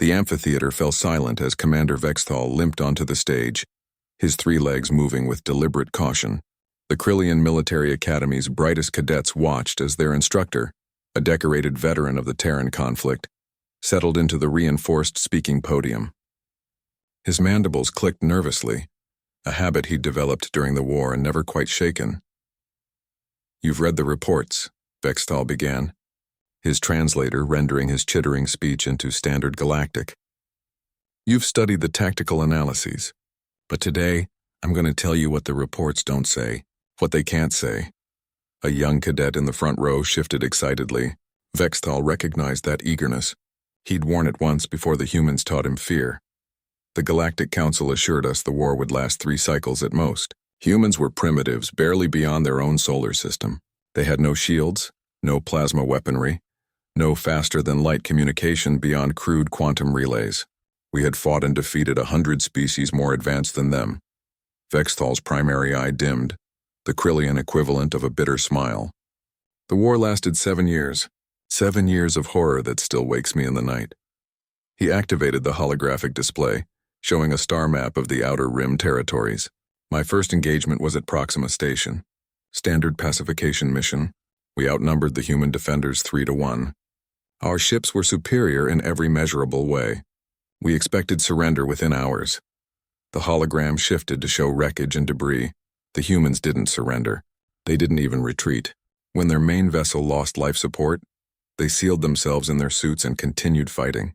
The amphitheater fell silent as Commander Vexthal limped onto the stage, his 3 legs moving with deliberate caution. The Krillian Military Academy's brightest cadets watched as their instructor, a decorated veteran of the Terran conflict, settled into the reinforced speaking podium. His mandibles clicked nervously, a habit he'd developed during the war and never quite shaken. "You've read the reports," Vexthal began, his translator rendering his chittering speech into standard galactic. "You've studied the tactical analyses, but today I'm going to tell you what the reports don't say, what they can't say." A young cadet in the front row shifted excitedly. Vexthal recognized that eagerness. He'd worn it once before the humans taught him fear. The Galactic Council assured us the war would last 3 cycles at most. Humans were primitives, barely beyond their own solar system. They had no shields, no plasma weaponry, no faster-than-light communication beyond crude quantum relays. We had fought and defeated 100 species more advanced than them. Vexthal's primary eye dimmed, the Krillian equivalent of a bitter smile. The war lasted 7 years. 7 years of horror that still wakes me in the night. He activated the holographic display, showing a star map of the Outer Rim territories. My first engagement was at Proxima Station. Standard pacification mission. We outnumbered the human defenders 3-1. Our ships were superior in every measurable way. We expected surrender within hours. The hologram shifted to show wreckage and debris. The humans didn't surrender. They didn't even retreat. When their main vessel lost life support, they sealed themselves in their suits and continued fighting.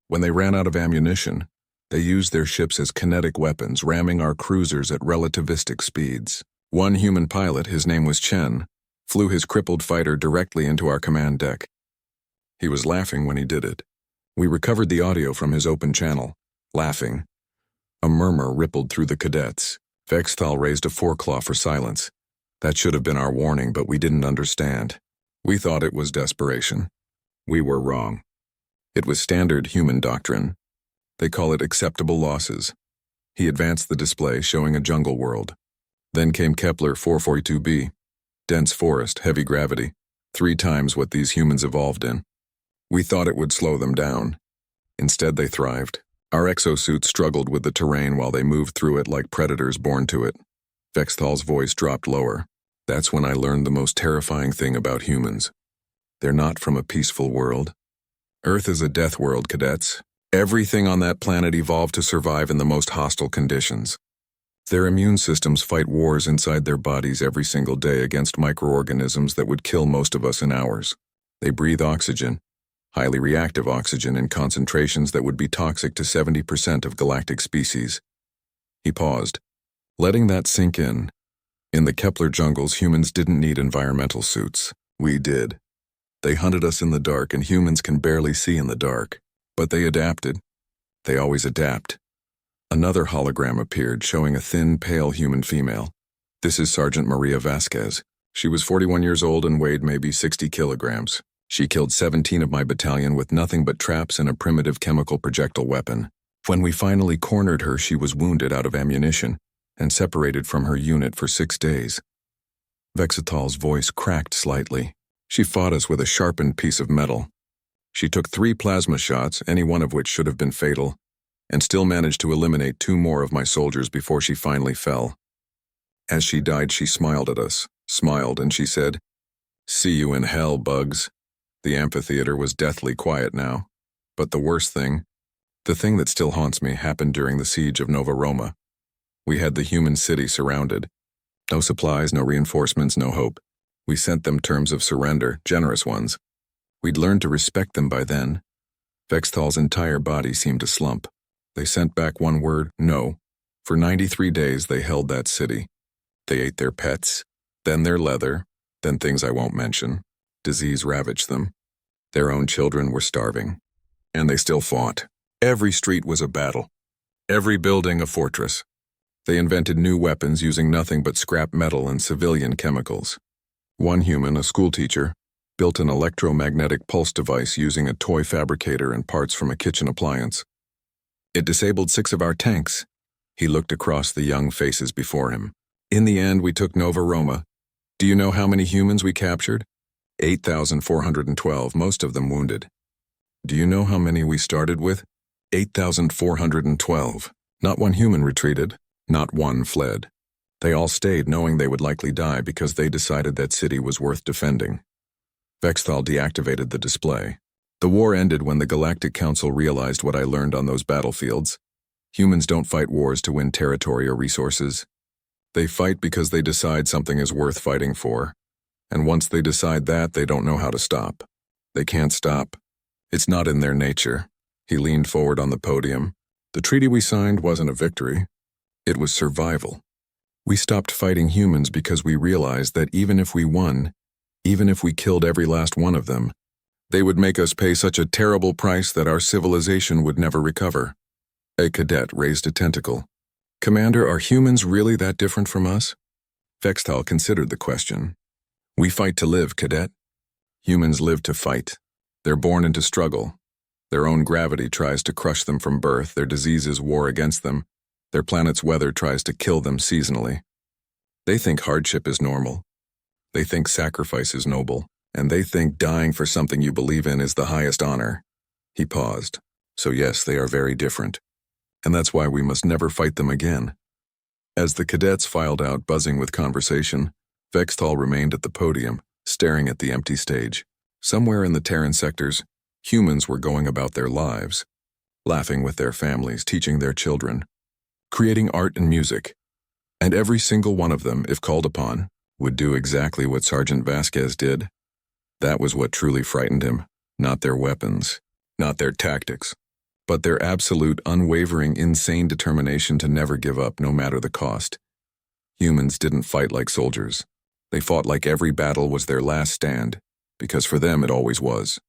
When they ran out of ammunition, they used their ships as kinetic weapons, ramming our cruisers at relativistic speeds. One human pilot, his name was Chen, flew his crippled fighter directly into our command deck. He was laughing when he did it. We recovered the audio from his open channel, laughing. A murmur rippled through the cadets. Vexthal raised a foreclaw for silence. That should have been our warning, but we didn't understand. We thought it was desperation. We were wrong. It was standard human doctrine. They call it acceptable losses. He advanced the display, showing a jungle world. Then came Kepler 442b. Dense forest, heavy gravity, 3 times what these humans evolved in. We thought it would slow them down. Instead, they thrived. Our exosuits struggled with the terrain while they moved through it like predators born to it. Vexthal's voice dropped lower. That's when I learned the most terrifying thing about humans. They're not from a peaceful world. Earth is a death world, cadets. Everything on that planet evolved to survive in the most hostile conditions. Their immune systems fight wars inside their bodies every single day against microorganisms that would kill most of us in hours. They breathe oxygen, highly reactive oxygen in concentrations that would be toxic to 70% of galactic species. He paused, letting that sink in. In the Kepler jungles, humans didn't need environmental suits. We did. They hunted us in the dark, and humans can barely see in the dark. But they adapted. They always adapt. Another hologram appeared, showing a thin, pale human female. This is Sergeant Maria Vasquez. She was 41 years old and weighed maybe 60 kilograms. She killed 17 of my battalion with nothing but traps and a primitive chemical projectile weapon. When we finally cornered her, she was wounded out of ammunition and separated from her unit for 6 days. Vexthal's voice cracked slightly. She fought us with a sharpened piece of metal. She took 3 plasma shots, any one of which should have been fatal, and still managed to eliminate 2 more of my soldiers before she finally fell. As she died, she smiled at us, and she said, "See you in hell, bugs." The amphitheater was deathly quiet now. But the worst thing, the thing that still haunts me, happened during the siege of Nova Roma. We had the human city surrounded. No supplies, no reinforcements, no hope. We sent them terms of surrender, generous ones. We'd learned to respect them by then. Vexthal's entire body seemed to slump. They sent back one word, no. For 93 days they held that city. They ate their pets, then their leather, then things I won't mention. Disease ravaged them. Their own children were starving. And they still fought. Every street was a battle. Every building a fortress. They invented new weapons using nothing but scrap metal and civilian chemicals. One human, a schoolteacher, built an electromagnetic pulse device using a toy fabricator and parts from a kitchen appliance. It disabled 6 of our tanks. He looked across the young faces before him. In the end, we took Nova Roma. Do you know how many humans we captured? 8,412, most of them wounded. Do you know how many we started with? 8,412. Not one human retreated, not one fled. They all stayed knowing they would likely die because they decided that city was worth defending. Vexthal deactivated the display. The war ended when the Galactic Council realized what I learned on those battlefields. Humans don't fight wars to win territory or resources. They fight because they decide something is worth fighting for. And once they decide that, they don't know how to stop. They can't stop. It's not in their nature. He leaned forward on the podium. The treaty we signed wasn't a victory. It was survival. We stopped fighting humans because we realized that even if we won, even if we killed every last one of them, they would make us pay such a terrible price that our civilization would never recover. A cadet raised a tentacle. Commander, are humans really that different from us? Vexthal considered the question. We fight to live, cadet. Humans live to fight. They're born into struggle. Their own gravity tries to crush them from birth, their diseases war against them, their planet's weather tries to kill them seasonally. They think hardship is normal. They think sacrifice is noble, and they think dying for something you believe in is the highest honor. He paused. So yes, they are very different. And that's why we must never fight them again. As the cadets filed out buzzing with conversation, Vexthal remained at the podium, staring at the empty stage. Somewhere in the Terran sectors, humans were going about their lives, laughing with their families, teaching their children, creating art and music. And every single one of them, if called upon, would do exactly what Sergeant Vasquez did. That was what truly frightened him, not their weapons, not their tactics, but their absolute, unwavering, insane determination to never give up no matter the cost. Humans didn't fight like soldiers. They fought like every battle was their last stand, because for them it always was.